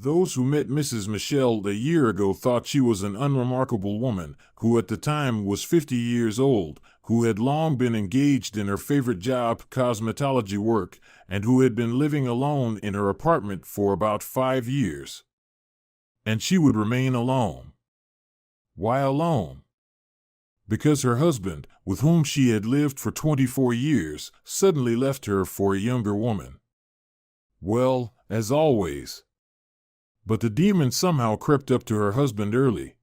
Those who met Mrs. Michelle a year ago thought she was an unremarkable woman, who at the time was 50 years old, who had long been engaged in her favorite job, cosmetology work, and who had been living alone in her apartment for about 5 years. And she would remain alone. Why alone? Because her husband, with whom she had lived for 24 years, suddenly left her for a younger woman. Well, as always. But the demon somehow crept up to her husband early.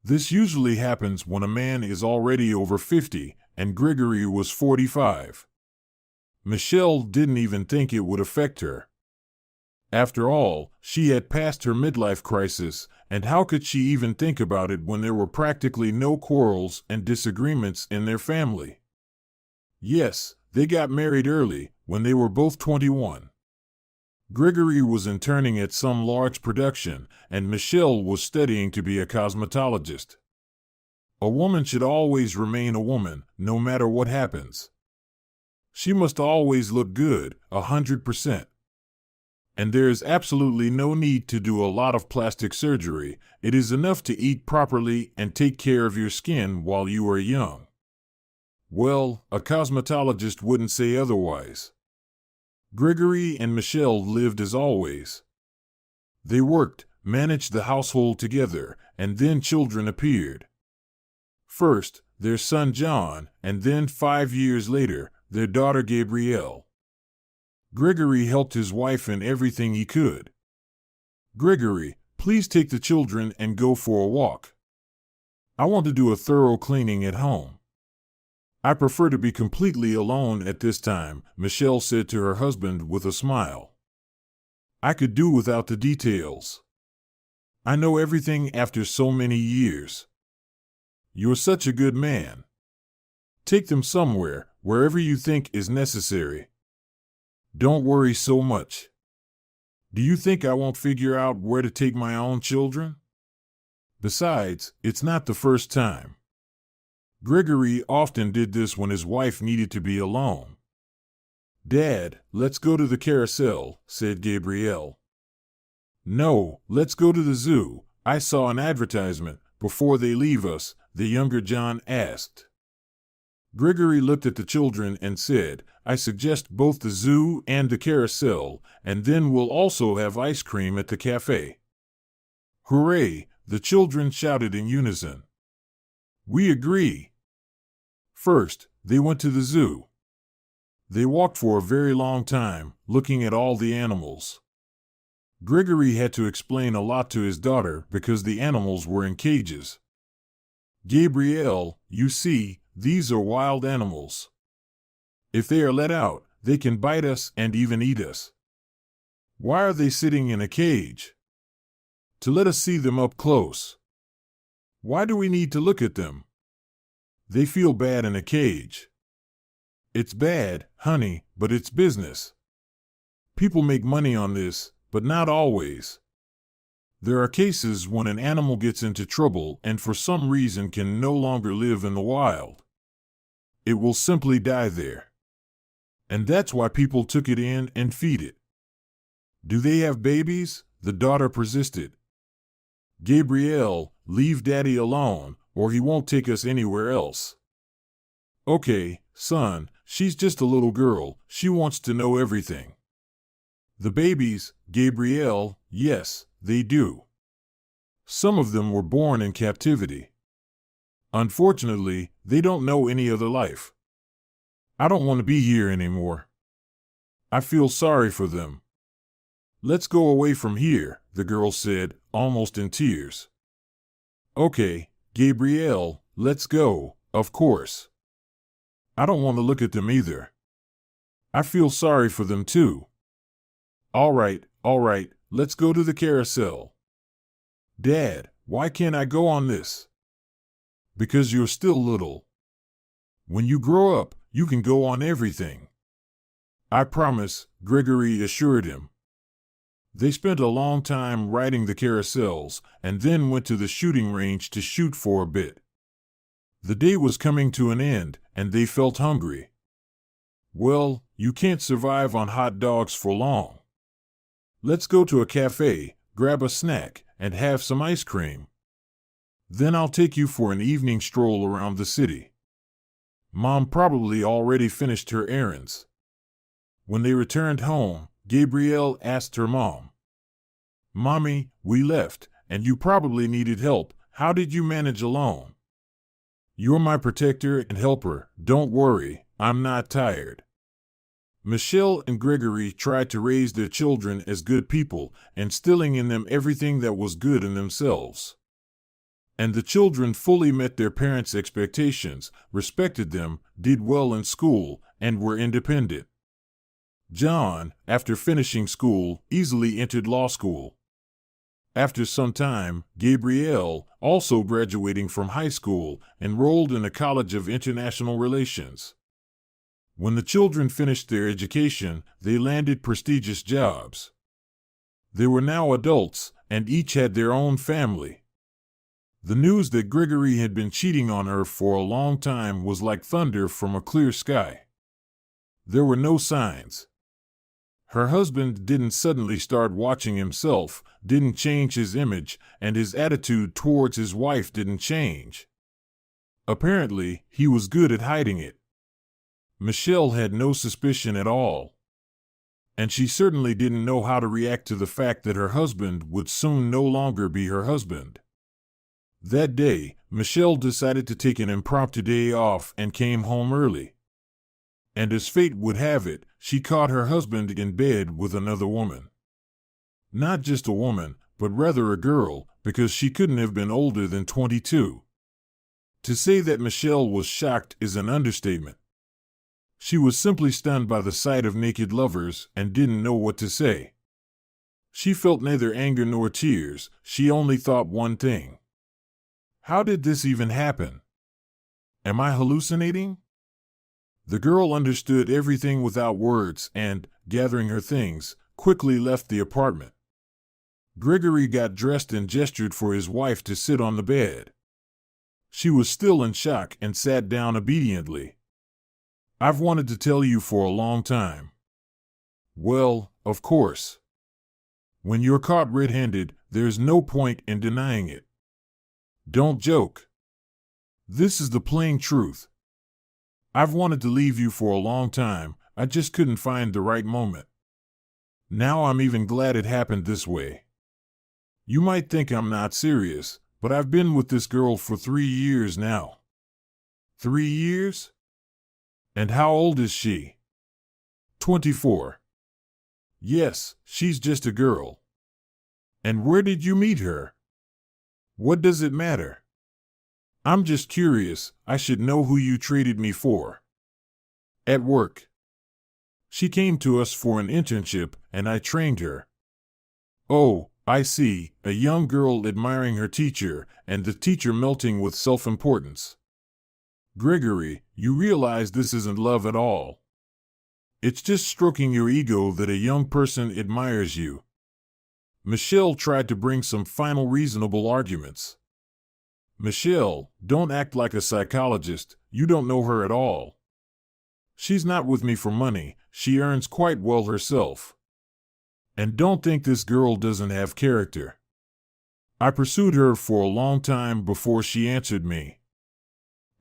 This usually happens when a man is already over 50, and Gregory was 45. Michelle didn't even think it would affect her. After all, she had passed her midlife crisis, and how could she even think about it when there were practically no quarrels and disagreements in their family? Yes, they got married early, when they were both 21. Gregory was interning at some large production, and Michelle was studying to be a cosmetologist. A woman should always remain a woman, no matter what happens. She must always look good, 100%. And there is absolutely no need to do a lot of plastic surgery. It is enough to eat properly and take care of your skin while you are young. Well, a cosmetologist wouldn't say otherwise. Gregory and Michelle lived as always. They worked, managed the household together, and then children appeared. First, their son John, and then 5 years later, their daughter Gabrielle. Gregory helped his wife in everything he could. "Gregory, please take the children and go for a walk. I want to do a thorough cleaning at home. I prefer to be completely alone at this time," Michelle said to her husband with a smile. "I could do without the details. I know everything after so many years. You're such a good man. Take them somewhere, wherever you think is necessary. Don't worry so much. Do you think I won't figure out where to take my own children? Besides, it's not the first time." Gregory often did this when his wife needed to be alone. "Dad, let's go to the carousel," said Gabrielle. "No, let's go to the zoo. I saw an advertisement. Before they leave us," the younger John asked. Gregory looked at the children and said, "I suggest both the zoo and the carousel, and then we'll also have ice cream at the cafe." "Hooray!" the children shouted in unison. "We agree." First, they went to the zoo. They walked for a very long time, looking at all the animals. Gregory had to explain a lot to his daughter because the animals were in cages. "Gabrielle, you see, these are wild animals. If they are let out, they can bite us and even eat us. Why are they sitting in a cage? To let us see them up close. Why do we need to look at them? They feel bad in a cage. It's bad, honey, but it's business. People make money on this, but not always. There are cases when an animal gets into trouble and for some reason can no longer live in the wild. It will simply die there. And that's why people took it in and feed it." "Do they have babies?" the daughter persisted. "Gabrielle, leave Daddy alone, or he won't take us anywhere else." "Okay, son, she's just a little girl. She wants to know everything." "The babies, Gabrielle, yes, they do. Some of them were born in captivity. Unfortunately, they don't know any other life. I don't want to be here anymore. I feel sorry for them." "Let's go away from here," the girl said, almost in tears. "Okay, Gabrielle, let's go, of course. I don't want to look at them either. I feel sorry for them too." All right, let's go to the carousel." "Dad, why can't I go on this?" "Because you're still little. When you grow up, you can go on everything." "I promise," Gregory assured him. They spent a long time riding the carousels and then went to the shooting range to shoot for a bit. The day was coming to an end, and they felt hungry. Well, you can't survive on hot dogs for long. Let's go to a cafe, grab a snack, and have some ice cream. Then I'll take you for an evening stroll around the city. Mom probably already finished her errands. When they returned home, Gabrielle asked her mom, "Mommy, we left, and you probably needed help. How did you manage alone?" "You're my protector and helper. Don't worry, I'm not tired." Michelle and Gregory tried to raise their children as good people, instilling in them everything that was good in themselves. And the children fully met their parents' expectations, respected them, did well in school, and were independent. John, after finishing school, easily entered law school. After some time, Gabrielle, also graduating from high school, enrolled in a college of international relations. When the children finished their education, they landed prestigious jobs. They were now adults, and each had their own family. The news that Gregory had been cheating on her for a long time was like thunder from a clear sky. There were no signs. Her husband didn't suddenly start watching himself, didn't change his image, and his attitude towards his wife didn't change. Apparently, he was good at hiding it. Michelle had no suspicion at all. And she certainly didn't know how to react to the fact that her husband would soon no longer be her husband. That day, Michelle decided to take an impromptu day off and came home early. And as fate would have it, she caught her husband in bed with another woman. Not just a woman, but rather a girl, because she couldn't have been older than 22. To say that Michelle was shocked is an understatement. She was simply stunned by the sight of naked lovers and didn't know what to say. She felt neither anger nor tears, she only thought one thing. How did this even happen? Am I hallucinating? The girl understood everything without words and, gathering her things, quickly left the apartment. Gregory got dressed and gestured for his wife to sit on the bed. She was still in shock and sat down obediently. "I've wanted to tell you for a long time." "Well, of course. When you're caught red-handed, there's no point in denying it. Don't joke. This is the plain truth. I've wanted to leave you for a long time, I just couldn't find the right moment. Now I'm even glad it happened this way. You might think I'm not serious, but I've been with this girl for 3 years now." 3 years? And how old is she? 24. Yes, she's just a girl. And where did you meet her? What does it matter? I'm just curious, I should know who you traded me for. At work. She came to us for an internship, and I trained her. Oh, I see, a young girl admiring her teacher, and the teacher melting with self-importance. Gregory, you realize this isn't love at all. It's just stroking your ego that a young person admires you. Michelle tried to bring some final reasonable arguments. Michelle, don't act like a psychologist, you don't know her at all. She's not with me for money, she earns quite well herself. And don't think this girl doesn't have character. I pursued her for a long time before she answered me.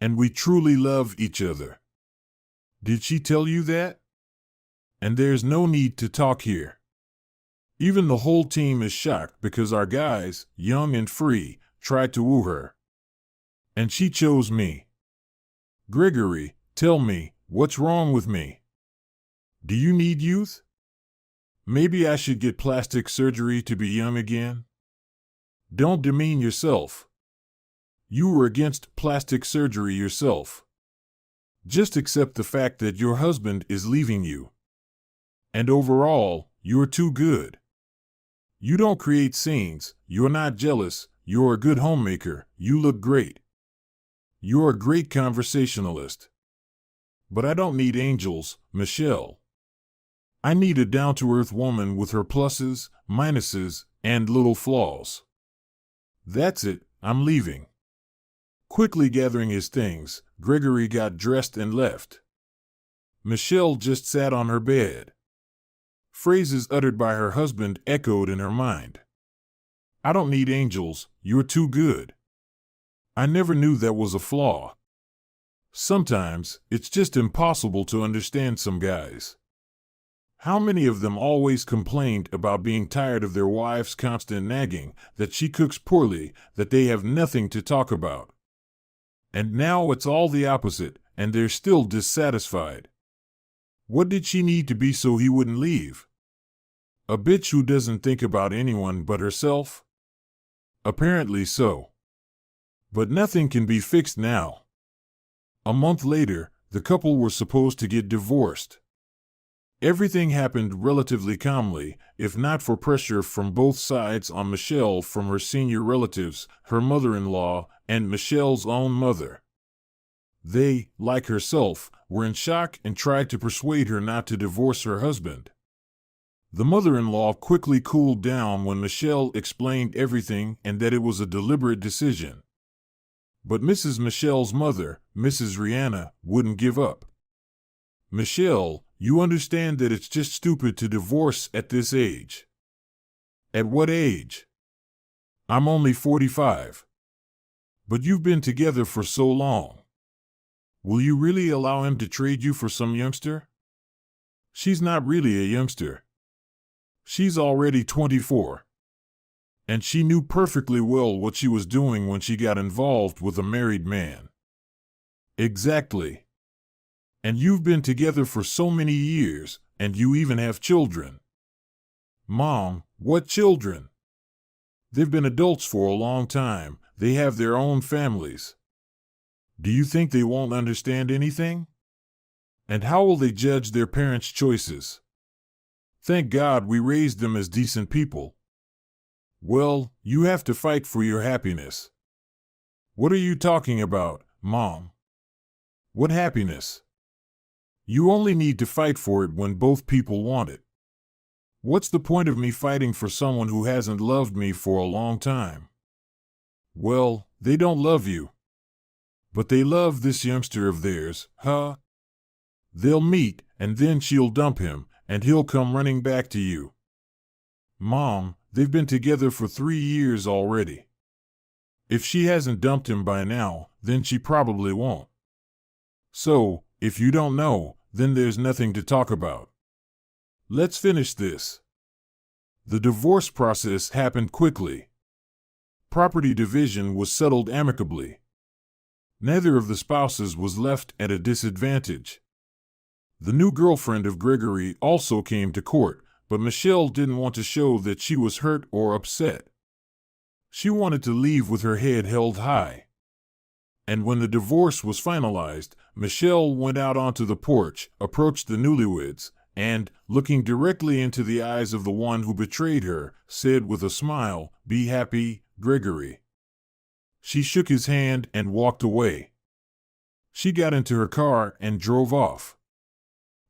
And we truly love each other. Did she tell you that? And there's no need to talk here. Even the whole team is shocked because our guys, young and free, tried to woo her. And she chose me. Gregory, tell me, what's wrong with me? Do you need youth? Maybe I should get plastic surgery to be young again? Don't demean yourself. You were against plastic surgery yourself. Just accept the fact that your husband is leaving you. And overall, you're too good. You don't create scenes, you're not jealous, you're a good homemaker, you look great. You're a great conversationalist. But I don't need angels, Michelle. I need a down-to-earth woman with her pluses, minuses, and little flaws. That's it, I'm leaving. Quickly gathering his things, Gregory got dressed and left. Michelle just sat on her bed. Phrases uttered by her husband echoed in her mind. "I don't need angels, you're too good. I never knew that was a flaw. Sometimes, it's just impossible to understand some guys." How many of them always complained about being tired of their wives' constant nagging, that she cooks poorly, that they have nothing to talk about. And now it's all the opposite, and they're still dissatisfied. What did she need to be so he wouldn't leave? A bitch who doesn't think about anyone but herself? Apparently so. But nothing can be fixed now. A month later, the couple were supposed to get divorced. Everything happened relatively calmly, if not for pressure from both sides on Michelle from her senior relatives, her mother-in-law, and Michelle's own mother. They, like herself, were in shock and tried to persuade her not to divorce her husband. The mother-in-law quickly cooled down when Michelle explained everything and that it was a deliberate decision. But Mrs. Michelle's mother, Mrs. Rihanna, wouldn't give up. "Michelle, you understand that it's just stupid to divorce at this age." "At what age?" "I'm only 45. But you've been together for so long. Will you really allow him to trade you for some youngster?" "She's not really a youngster. She's already 24. And she knew perfectly well what she was doing when she got involved with a married man." "Exactly. And you've been together for so many years, and you even have children." "Mom, what children?" "They've been adults for a long time. They have their own families. Do you think they won't understand anything? And how will they judge their parents' choices? Thank God we raised them as decent people." "Well, you have to fight for your happiness." "What are you talking about, Mom? What happiness? You only need to fight for it when both people want it. What's the point of me fighting for someone who hasn't loved me for a long time?" "Well, they don't love you. But they love this youngster of theirs, huh? They'll meet, and then she'll dump him, and he'll come running back to you." "Mom, they've been together for 3 years already. If she hasn't dumped him by now, then she probably won't. So, if you don't know, then there's nothing to talk about. Let's finish this." The divorce process happened quickly. Property division was settled amicably. Neither of the spouses was left at a disadvantage. The new girlfriend of Gregory also came to court, but Michelle didn't want to show that she was hurt or upset. She wanted to leave with her head held high. And when the divorce was finalized, Michelle went out onto the porch, approached the newlyweds, and, looking directly into the eyes of the one who betrayed her, said with a smile, "Be happy, Gregory." She shook his hand and walked away. She got into her car and drove off.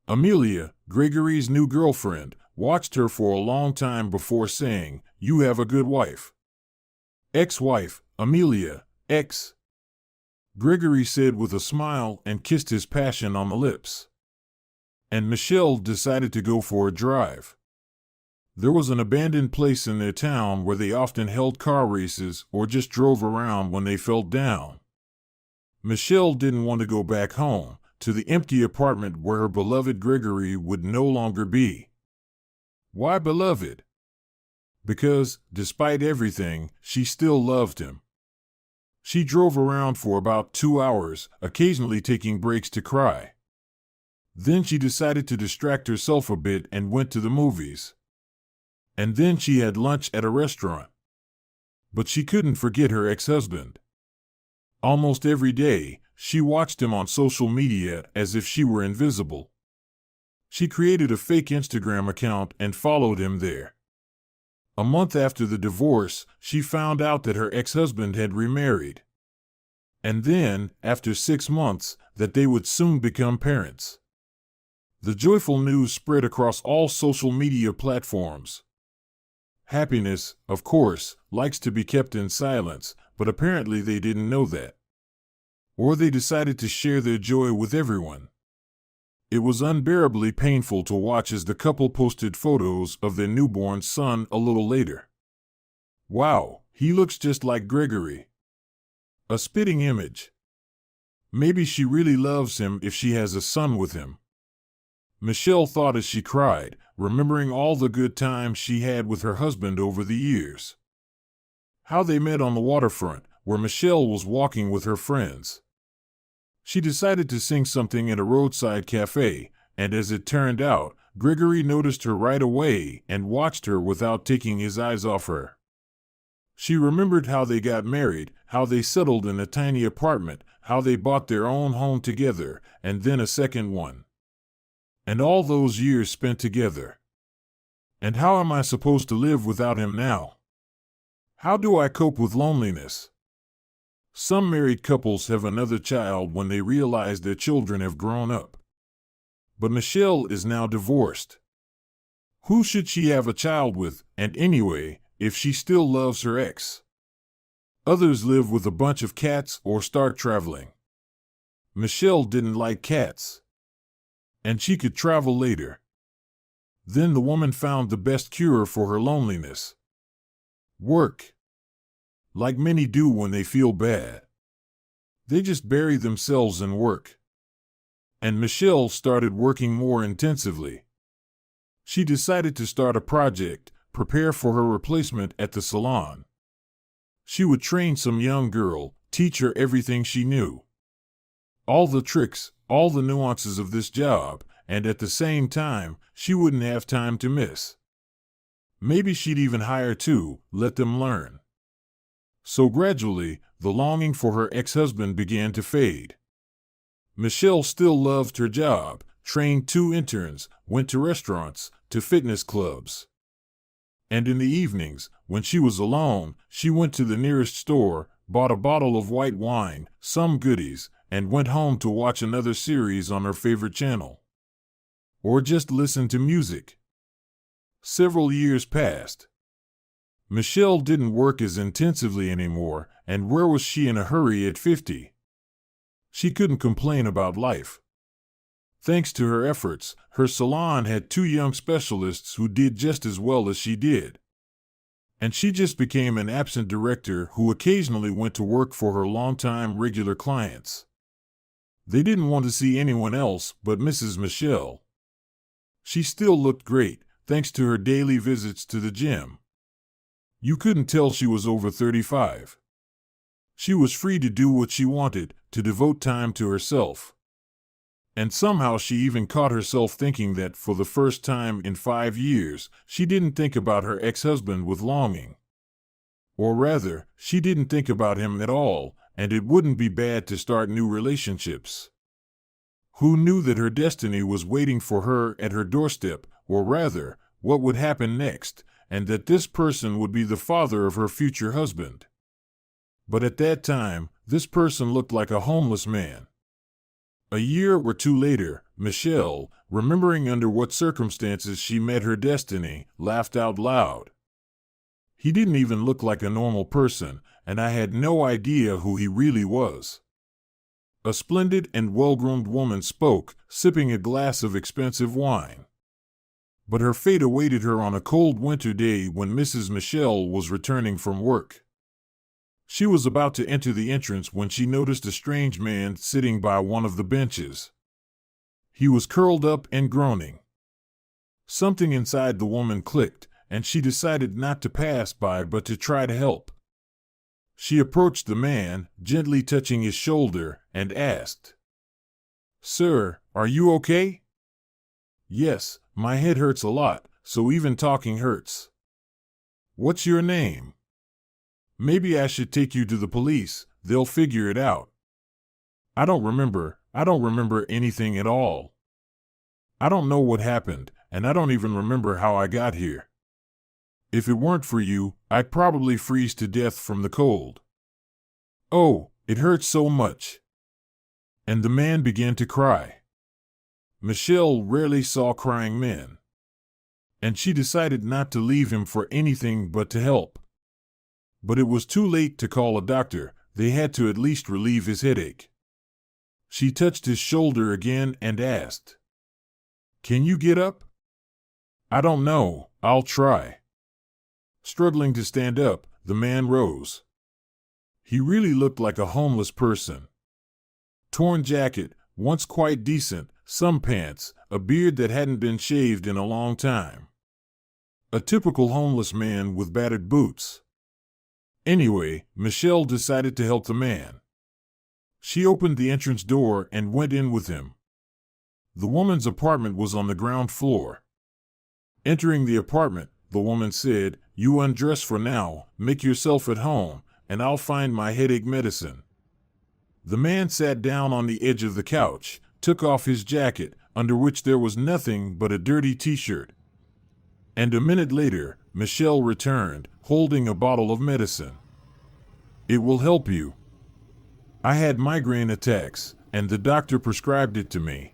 Amelia, Gregory's new girlfriend, watched her for a long time before saying, "You have a good wife." "Ex-wife, Amelia, ex." Gregory said with a smile and kissed his passion on the lips. And Michelle decided to go for a drive. There was an abandoned place in their town where they often held car races or just drove around when they felt down. Michelle didn't want to go back home, to the empty apartment where her beloved Gregory would no longer be. Why beloved? Because, despite everything, she still loved him. She drove around for about 2 hours, occasionally taking breaks to cry. Then she decided to distract herself a bit and went to the movies. And then she had lunch at a restaurant. But she couldn't forget her ex-husband. Almost every day, she watched him on social media as if she were invisible. She created a fake Instagram account and followed him there. A month after the divorce, she found out that her ex-husband had remarried. And then, after 6 months, that they would soon become parents. The joyful news spread across all social media platforms. Happiness, of course, likes to be kept in silence, but apparently they didn't know that. Or they decided to share their joy with everyone. It was unbearably painful to watch as the couple posted photos of their newborn son a little later. Wow, he looks just like Gregory. A spitting image. Maybe she really loves him if she has a son with him. Michelle thought as she cried, remembering all the good times she had with her husband over the years. How they met on the waterfront, where Michelle was walking with her friends. She decided to sing something at a roadside cafe, and as it turned out, Gregory noticed her right away and watched her without taking his eyes off her. She remembered how they got married, how they settled in a tiny apartment, how they bought their own home together, and then a second one. And all those years spent together. And how am I supposed to live without him now? How do I cope with loneliness? Some married couples have another child when they realize their children have grown up. But Michelle is now divorced. Who should she have a child with, and anyway, if she still loves her ex? Others live with a bunch of cats or start traveling. Michelle didn't like cats. And she could travel later. Then the woman found the best cure for her loneliness. Work. Like many do when they feel bad. They just bury themselves in work. And Michelle started working more intensively. She decided to start a project, prepare for her replacement at the salon. She would train some young girl, teach her everything she knew. All the tricks, all the nuances of this job, and at the same time, she wouldn't have time to miss. Maybe she'd even hire two, let them learn. So gradually, the longing for her ex-husband began to fade. Michelle still loved her job, trained 2 interns, went to restaurants, to fitness clubs. And in the evenings, when she was alone, she went to the nearest store, bought a bottle of white wine, some goodies, and went home to watch another series on her favorite channel. Or just listen to music. Several years passed. Michelle didn't work as intensively anymore, and where was she in a hurry at 50? She couldn't complain about life. Thanks to her efforts, her salon had 2 young specialists who did just as well as she did. And she just became an absent director who occasionally went to work for her longtime regular clients. They didn't want to see anyone else but Mrs. Michelle. She still looked great, thanks to her daily visits to the gym. You couldn't tell she was over 35. She was free to do what she wanted, to devote time to herself. And somehow she even caught herself thinking that for the first time in 5 years, she didn't think about her ex-husband with longing. Or rather, she didn't think about him at all, and it wouldn't be bad to start new relationships. Who knew that her destiny was waiting for her at her doorstep, or rather, what would happen next, and that this person would be the father of her future husband. But at that time, this person looked like a homeless man. A year or 2 later, Michelle, remembering under what circumstances she met her destiny, laughed out loud. He didn't even look like a normal person, and I had no idea who he really was. A splendid and well-groomed woman spoke, sipping a glass of expensive wine. But her fate awaited her on a cold winter day when Mrs. Michelle was returning from work. She was about to enter the entrance when she noticed a strange man sitting by one of the benches. He was curled up and groaning. Something inside the woman clicked, and she decided not to pass by but to try to help. She approached the man, gently touching his shoulder, and asked, "Sir, are you okay?" "Yes, my head hurts a lot, so even talking hurts." "What's your name?" "Maybe I should take you to the police, they'll figure it out." I don't remember anything at all. I don't know what happened, and I don't even remember how I got here. If it weren't for you, I'd probably freeze to death from the cold." "Oh, it hurts so much." And the man began to cry. Michelle rarely saw crying men. And she decided not to leave him for anything but to help. But it was too late to call a doctor, they had to at least relieve his headache. She touched his shoulder again and asked, Can you get up? I don't know, I'll try. Struggling to stand up, the man rose. He really looked like a homeless person. Torn jacket, once quite decent, some pants, a beard that hadn't been shaved in a long time. A typical homeless man with battered boots. Anyway, Michelle decided to help the man. She opened the entrance door and went in with him. The woman's apartment was on the ground floor. Entering the apartment, the woman said, "You undress for now, make yourself at home, and I'll find my headache medicine." The man sat down on the edge of the couch, took off his jacket, under which there was nothing but a dirty t-shirt. And a minute later, Michelle returned, holding a bottle of medicine. "It will help you. I had migraine attacks, and the doctor prescribed it to me.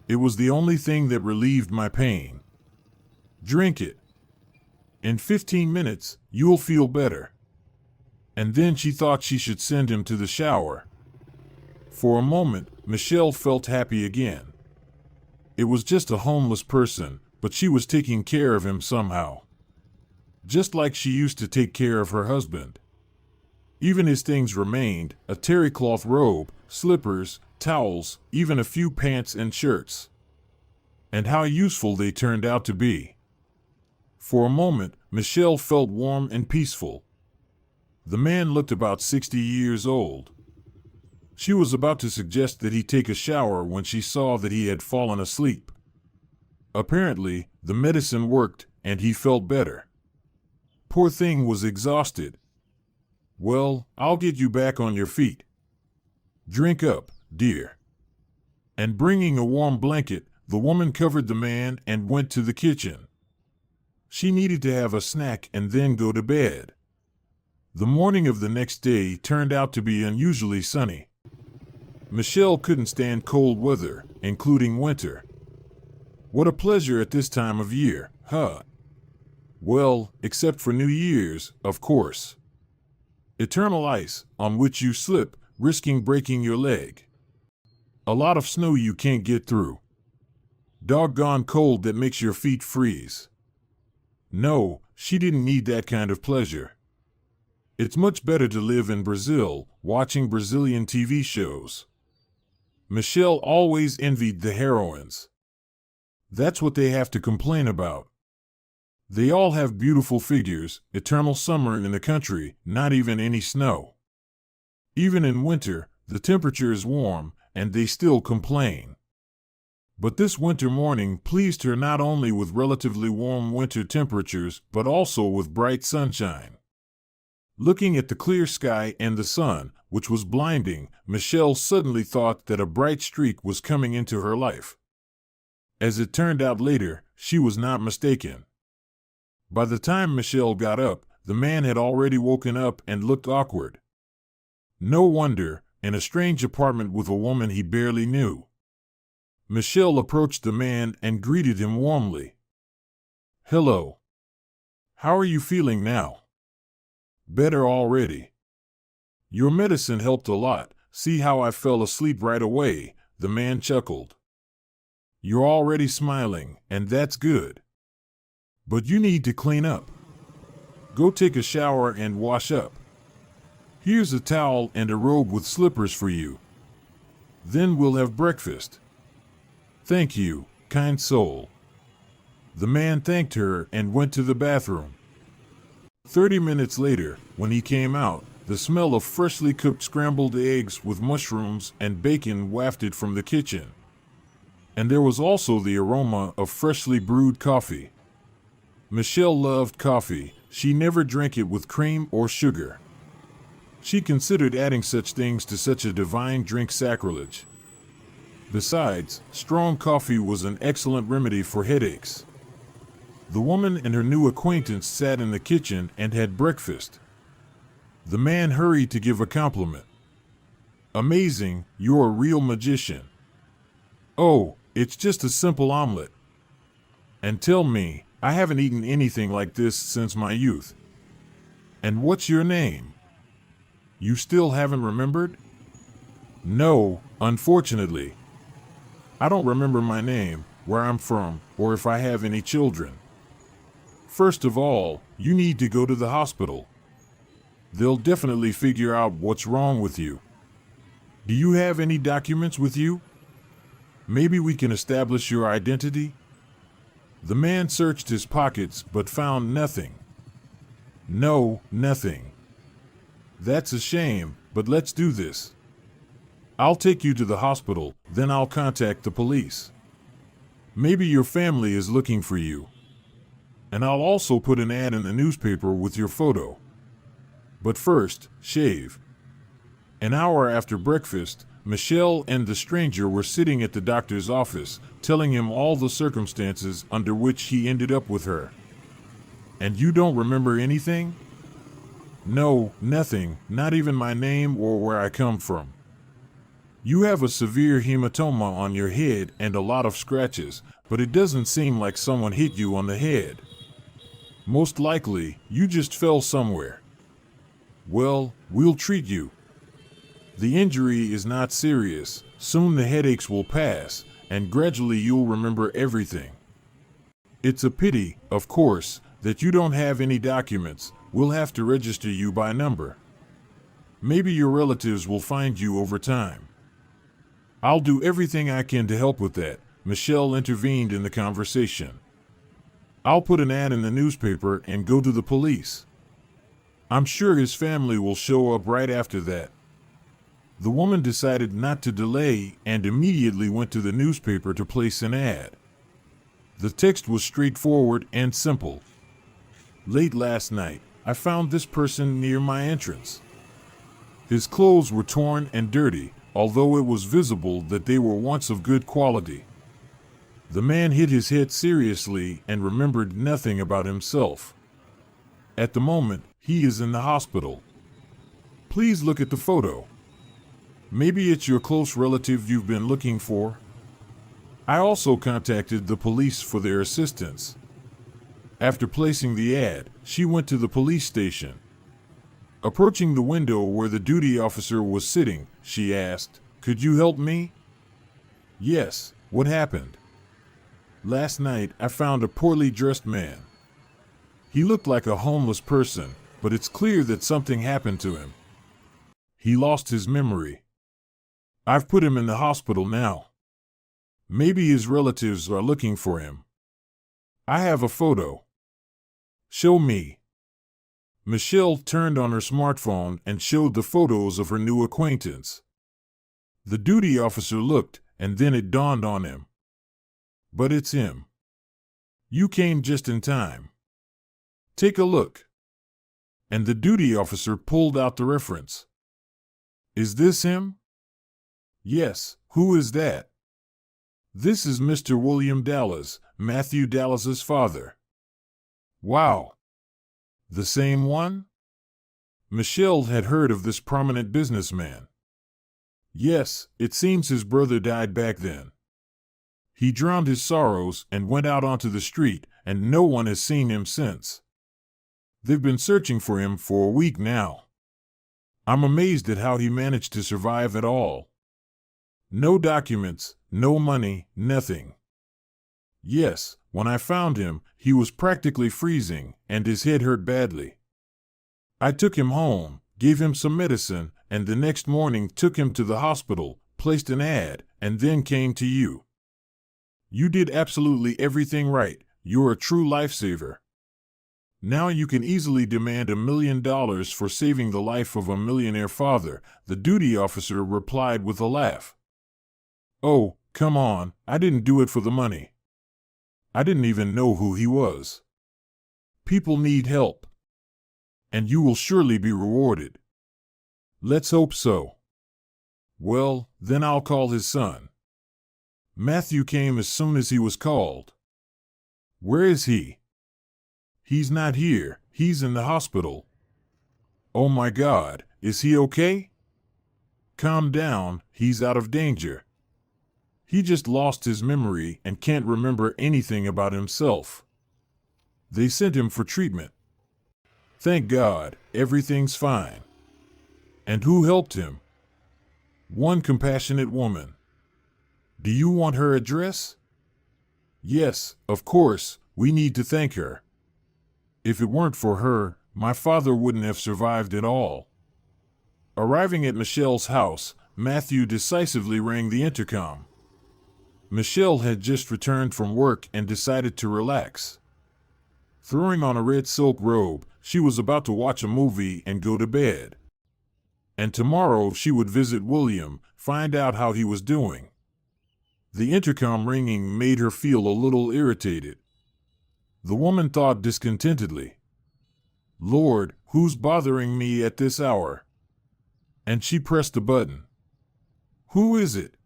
It was the only thing that relieved my pain. Drink it. In 15 minutes, you'll feel better." And then she thought she should send him to the shower. For a moment, Michelle felt happy again. It was just a homeless person, but she was taking care of him somehow. Just like she used to take care of her husband. Even his things remained, a terry cloth robe, slippers, towels, even a few pants and shirts. And how useful they turned out to be. For a moment, Michelle felt warm and peaceful. The man looked about 60 years old. She was about to suggest that he take a shower when she saw that he had fallen asleep. Apparently, the medicine worked, and he felt better. Poor thing was exhausted. "Well, I'll get you back on your feet. Drink up, dear." And bringing a warm blanket, the woman covered the man and went to the kitchen. She needed to have a snack and then go to bed. The morning of the next day turned out to be unusually sunny. Michelle couldn't stand cold weather, including winter. What a pleasure at this time of year, huh? Well, except for New Year's, of course. Eternal ice, on which you slip, risking breaking your leg. A lot of snow you can't get through. Doggone cold that makes your feet freeze. No, she didn't need that kind of pleasure. It's much better to live in Brazil, watching Brazilian TV shows. Michelle always envied the heroines. That's what they have to complain about. They all have beautiful figures, eternal summer in the country, not even any snow. Even in winter, the temperature is warm, and they still complain. But this winter morning pleased her not only with relatively warm winter temperatures, but also with bright sunshine. Looking at the clear sky and the sun, which was blinding, Michelle suddenly thought that a bright streak was coming into her life. As it turned out later, she was not mistaken. By the time Michelle got up, the man had already woken up and looked awkward. No wonder, in a strange apartment with a woman he barely knew. Michelle approached the man and greeted him warmly. "Hello. How are you feeling now?" "Better already. Your medicine helped a lot. See how I fell asleep right away," the man chuckled. "You're already smiling, and that's good. But you need to clean up. Go take a shower and wash up. Here's a towel and a robe with slippers for you. Then we'll have breakfast." "Thank you, kind soul." The man thanked her and went to the bathroom. 30 minutes later, when he came out, the smell of freshly cooked scrambled eggs with mushrooms and bacon wafted from the kitchen. And there was also the aroma of freshly brewed coffee. Michelle loved coffee. She never drank it with cream or sugar. She considered adding such things to such a divine drink sacrilege. Besides, strong coffee was an excellent remedy for headaches. The woman and her new acquaintance sat in the kitchen and had breakfast. The man hurried to give a compliment. "Amazing, you're a real magician." "Oh, it's just a simple omelet. And tell me, I haven't eaten anything like this since my youth." "And what's your name?" "You still haven't remembered?" "No, unfortunately. I don't remember my name, where I'm from, or if I have any children. First of all, you need to go to the hospital. They'll definitely figure out what's wrong with you. Do you have any documents with you? Maybe we can establish your identity? The man searched his pockets but found nothing. No, nothing. That's a shame, but let's do this. I'll take you to the hospital, then I'll contact the police. Maybe your family is looking for you. And I'll also put an ad in the newspaper with your photo. But first, shave. An hour after breakfast, Michelle and the stranger were sitting at the doctor's office, telling him all the circumstances under which he ended up with her. And you don't remember anything? No, nothing, not even my name or where I come from. You have a severe hematoma on your head and a lot of scratches, but it doesn't seem like someone hit you on the head. Most likely, you just fell somewhere. Well, we'll treat you. The injury is not serious, soon the headaches will pass, and gradually you'll remember everything. It's a pity, of course, that you don't have any documents. We'll have to register you by number. Maybe your relatives will find you over time. I'll do everything I can to help with that, Michelle intervened in the conversation. I'll put an ad in the newspaper and go to the police. I'm sure his family will show up right after that. The woman decided not to delay and immediately went to the newspaper to place an ad. The text was straightforward and simple. Late last night, I found this person near my entrance. His clothes were torn and dirty, although it was visible that they were once of good quality. The man hit his head seriously and remembered nothing about himself. At the moment, he is in the hospital. Please look at the photo. Maybe it's your close relative you've been looking for. I also contacted the police for their assistance. After placing the ad, she went to the police station. Approaching the window where the duty officer was sitting, she asked, "Could you help me?" "Yes, what happened?" "Last night I found a poorly dressed man. He looked like a homeless person, but it's clear that something happened to him. He lost his memory. I've put him in the hospital now. Maybe his relatives are looking for him. I have a photo." "Show me." Michelle turned on her smartphone and showed the photos of her new acquaintance. The duty officer looked, and then it dawned on him. But it's him. You came just in time. Take a look. And the duty officer pulled out the reference. Is this him? Yes, who is that? This is Mr. William Dallas, Matthew Dallas's father. Wow. The same one? Michelle had heard of this prominent businessman. Yes, it seems his brother died back then. He drowned his sorrows and went out onto the street, and no one has seen him since. They've been searching for him for a week now. I'm amazed at how he managed to survive at all. No documents, no money, nothing. Yes, when I found him, he was practically freezing, and his head hurt badly. I took him home, gave him some medicine, and the next morning took him to the hospital, placed an ad, and then came to you. You did absolutely everything right. You're a true lifesaver. Now you can easily demand $1 million for saving the life of a millionaire father, the duty officer replied with a laugh. Oh, come on, I didn't do it for the money. I didn't even know who he was. People need help. And you will surely be rewarded. Let's hope so. Well, then I'll call his son. Matthew came as soon as he was called. Where is he? He's not here, he's in the hospital. Oh my God, is he okay? Calm down, he's out of danger. He just lost his memory and can't remember anything about himself. They sent him for treatment. Thank God, everything's fine. And who helped him? One compassionate woman. Do you want her address? Yes, of course, we need to thank her. If it weren't for her, my father wouldn't have survived at all. Arriving at Michelle's house, Matthew decisively rang the intercom. Michelle had just returned from work and decided to relax. Throwing on a red silk robe, she was about to watch a movie and go to bed. And tomorrow she would visit William, find out how he was doing. The intercom ringing made her feel a little irritated. The woman thought discontentedly, "Lord, who's bothering me at this hour?" And she pressed the button. "Who is it?"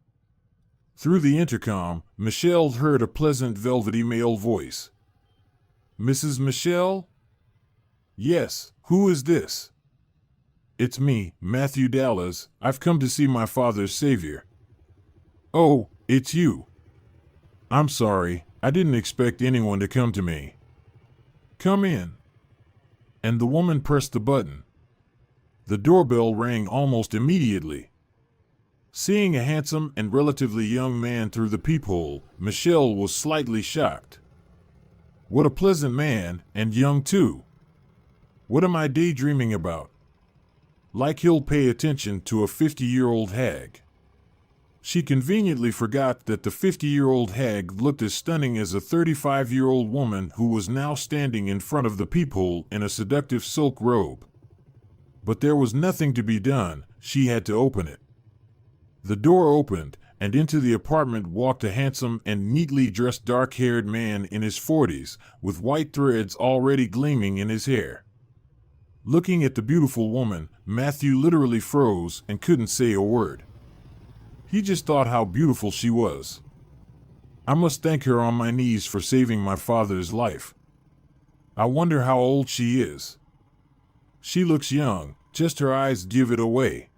Through the intercom, Michelle heard a pleasant velvety male voice. "Mrs. Michelle?" "Yes, who is this?" "It's me, Matthew Dallas. I've come to see my father's savior." "Oh, it's you. I'm sorry, I didn't expect anyone to come to me." "Come in." And the woman pressed the button. The doorbell rang almost immediately. Seeing a handsome and relatively young man through the peephole, Michelle was slightly shocked. What a pleasant man, and young too. What am I daydreaming about? Like he'll pay attention to a 50-year-old hag. She conveniently forgot that the 50-year-old hag looked as stunning as a 35-year-old woman who was now standing in front of the peephole in a seductive silk robe. But there was nothing to be done, she had to open it. The door opened, and into the apartment walked a handsome and neatly dressed dark-haired man in his 40s, with white threads already gleaming in his hair. Looking at the beautiful woman, Matthew literally froze and couldn't say a word. He just thought how beautiful she was. I must thank her on my knees for saving my father's life. I wonder how old she is. She looks young, just her eyes give it away.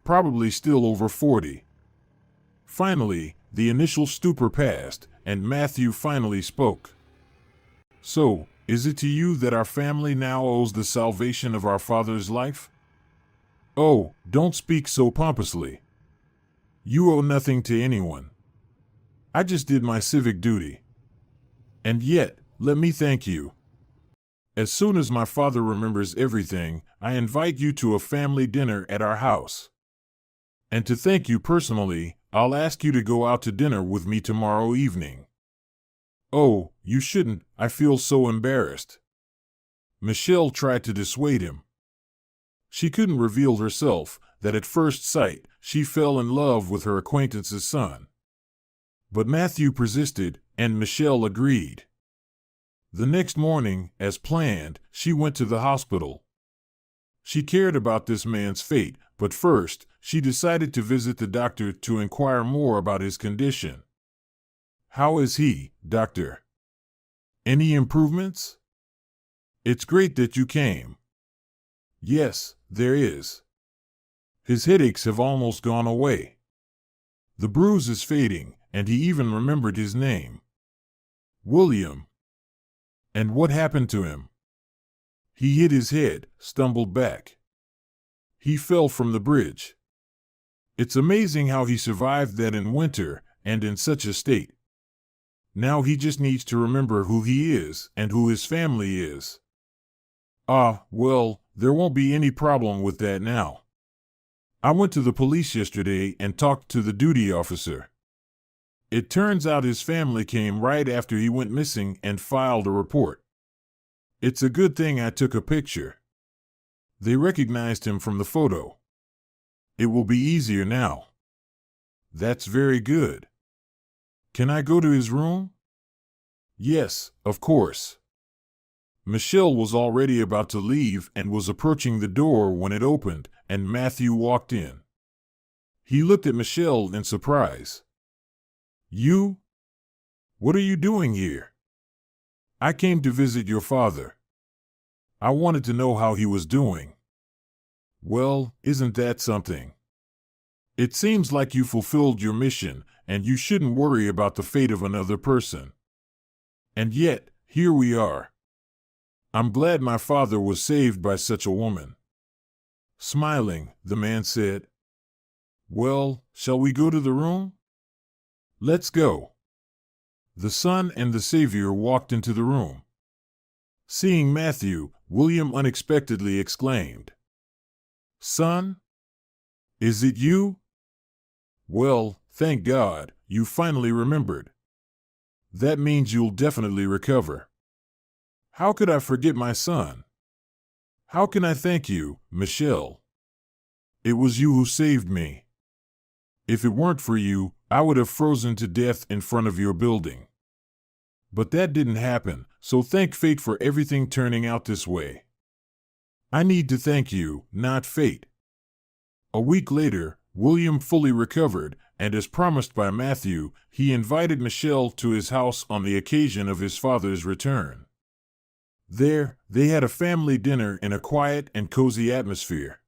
Probably still over 40. Finally, the initial stupor passed, and Matthew finally spoke. "So, is it to you that our family now owes the salvation of our father's life?" "Oh, don't speak so pompously. You owe nothing to anyone. I just did my civic duty. And yet, let me thank you. As soon as my father remembers everything, I invite you to a family dinner at our house. And to thank you personally, I'll ask you to go out to dinner with me tomorrow evening." "Oh, you shouldn't, I feel so embarrassed." Michelle tried to dissuade him. She couldn't reveal herself that at first sight she fell in love with her acquaintance's son. But Matthew persisted, and Michelle agreed. The next morning, as planned, she went to the hospital. She cared about this man's fate, but first, she decided to visit the doctor to inquire more about his condition. "How is he, doctor? Any improvements?" "It's great that you came." "Yes, there is. His headaches have almost gone away. The bruise is fading, and he even remembered his name. William." "And what happened to him?" "He hit his head, stumbled back. He fell from the bridge. It's amazing how he survived that in winter, and in such a state. Now he just needs to remember who he is and who his family is." "Ah, well, there won't be any problem with that now. I went to the police yesterday and talked to the duty officer. It turns out his family came right after he went missing and filed a report. It's a good thing I took a picture. They recognized him from the photo. It will be easier now." "That's very good. Can I go to his room?" "Yes, of course." Michelle was already about to leave and was approaching the door when it opened, and Matthew walked in. He looked at Michelle in surprise. "You? What are you doing here?" "I came to visit your father. I wanted to know how he was doing." "Well, isn't that something? It seems like you fulfilled your mission, and you shouldn't worry about the fate of another person. And yet, here we are. I'm glad my father was saved by such a woman." Smiling, the man said, "Well, shall we go to the room?" "Let's go." The Son and the Savior walked into the room. Seeing Matthew, William unexpectedly exclaimed, "Son? Is it you? Well, thank God, you finally remembered. That means you'll definitely recover." "How could I forget my son? How can I thank you, Michelle? It was you who saved me. If it weren't for you, I would have frozen to death in front of your building. But that didn't happen, so thank fate for everything turning out this way. I need to thank you, not fate." A week later, William fully recovered, and as promised by Matthew, he invited Michelle to his house on the occasion of his father's return. There, they had a family dinner in a quiet and cozy atmosphere.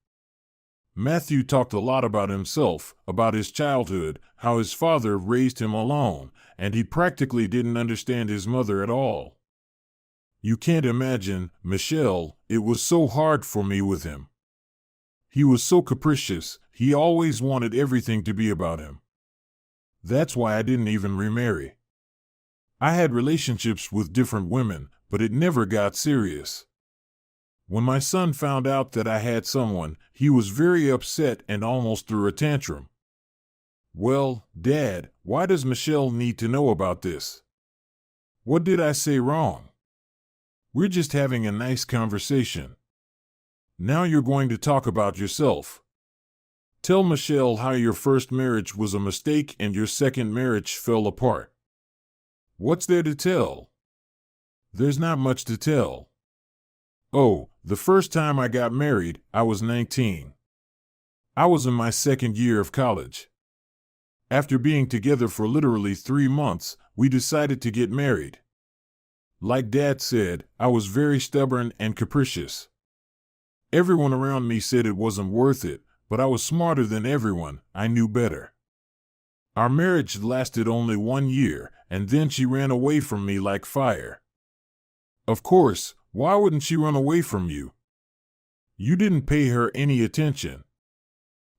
Matthew talked a lot about himself, about his childhood, how his father raised him alone, and he practically didn't understand his mother at all. "You can't imagine, Michelle, it was so hard for me with him. He was so capricious, he always wanted everything to be about him. That's why I didn't even remarry. I had relationships with different women, but it never got serious. When my son found out that I had someone, he was very upset and almost threw a tantrum." "Well, Dad, why does Michelle need to know about this? What did I say wrong? We're just having a nice conversation. Now you're going to talk about yourself. Tell Michelle how your first marriage was a mistake and your second marriage fell apart." "What's there to tell?" "There's not much to tell. Oh, the first time I got married, I was 19. I was in my second year of college. After being together for literally 3 months, we decided to get married. Like Dad said, I was very stubborn and capricious. Everyone around me said it wasn't worth it, but I was smarter than everyone, I knew better. Our marriage lasted only 1 year, and then she ran away from me like fire. Of course, why wouldn't she run away from you? You didn't pay her any attention.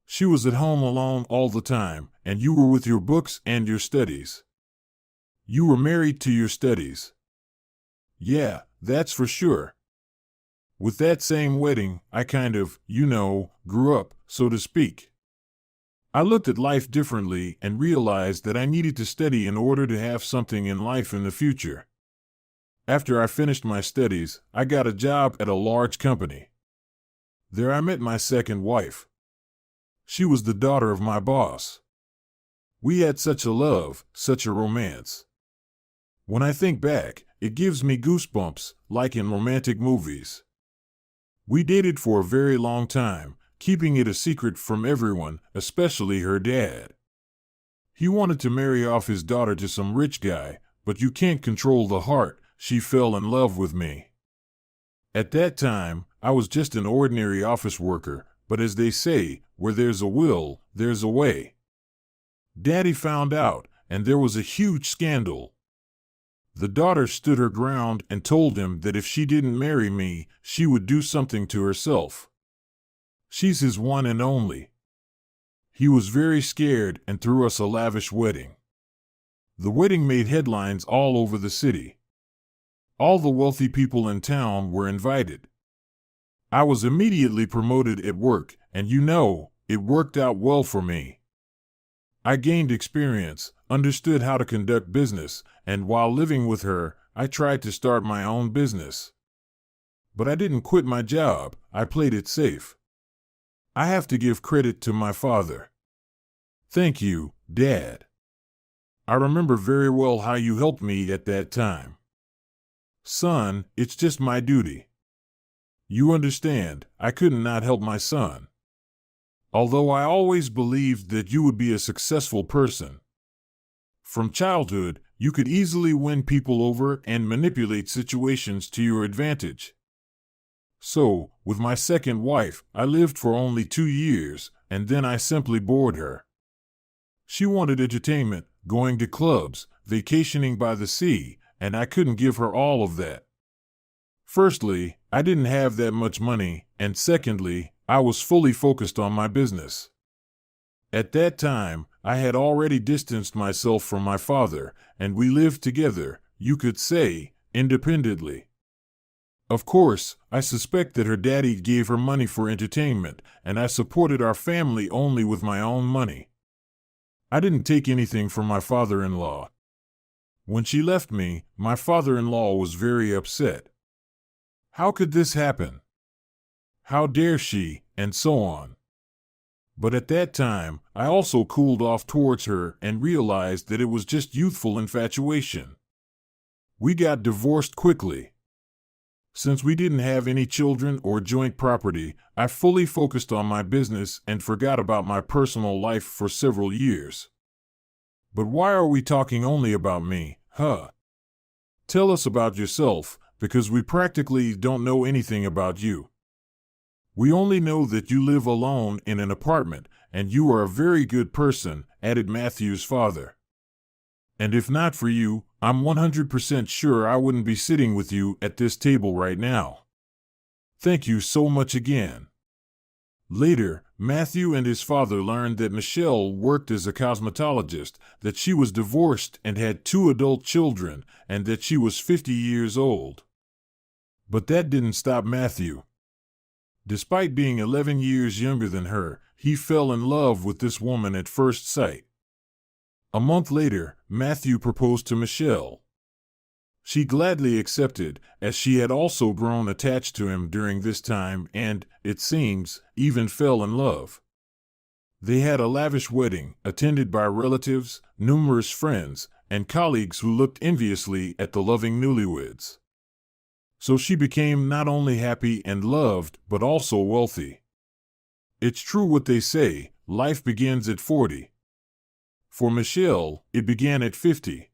She was at home alone all the time, and you were with your books and your studies. You were married to your studies. Yeah, that's for sure. With that same wedding, I kind of, grew up, so to speak. I looked at life differently and realized that I needed to study in order to have something in life in the future. After I finished my studies, I got a job at a large company. There I met my second wife. She was the daughter of my boss. We had such a love, such a romance. When I think back, it gives me goosebumps, like in romantic movies. We dated for a very long time, keeping it a secret from everyone, especially her dad. He wanted to marry off his daughter to some rich guy, but you can't control the heart. She fell in love with me. At that time, I was just an ordinary office worker, but as they say, where there's a will, there's a way. Daddy found out, and there was a huge scandal. The daughter stood her ground and told him that if she didn't marry me, she would do something to herself. She's his one and only. He was very scared and threw us a lavish wedding. The wedding made headlines all over the city. All the wealthy people in town were invited. I was immediately promoted at work, and it worked out well for me. I gained experience, understood how to conduct business, and while living with her, I tried to start my own business. But I didn't quit my job, I played it safe. I have to give credit to my father. Thank you, Dad. I remember very well how you helped me at that time. Son, it's just my duty. You understand, I couldn't not help my son. Although I always believed that you would be a successful person. From childhood, you could easily win people over and manipulate situations to your advantage. So, with my second wife, I lived for only 2 years, and then I simply bored her. She wanted entertainment, going to clubs, vacationing by the sea, and I couldn't give her all of that. Firstly, I didn't have that much money, and secondly, I was fully focused on my business. At that time, I had already distanced myself from my father, and we lived together, you could say, independently. Of course, I suspect that her daddy gave her money for entertainment, and I supported our family only with my own money. I didn't take anything from my father-in-law. When she left me, my father-in-law was very upset. How could this happen? How dare she, and so on. But at that time, I also cooled off towards her and realized that it was just youthful infatuation. We got divorced quickly. Since we didn't have any children or joint property, I fully focused on my business and forgot about my personal life for several years. But why are we talking only about me, huh? Tell us about yourself, because we practically don't know anything about you. We only know that you live alone in an apartment, and you are a very good person, added Matthew's father. And if not for you, I'm 100% sure I wouldn't be sitting with you at this table right now. Thank you so much again. Later, Matthew and his father learned that Michelle worked as a cosmetologist, that she was divorced and had 2 adult children, and that she was 50 years old. But that didn't stop Matthew. Despite being 11 years younger than her, he fell in love with this woman at first sight. A month later, Matthew proposed to Michelle. She gladly accepted, as she had also grown attached to him during this time and, it seems, even fell in love. They had a lavish wedding, attended by relatives, numerous friends, and colleagues who looked enviously at the loving newlyweds. So she became not only happy and loved, but also wealthy. It's true what they say, life begins at 40. For Michelle, it began at 50.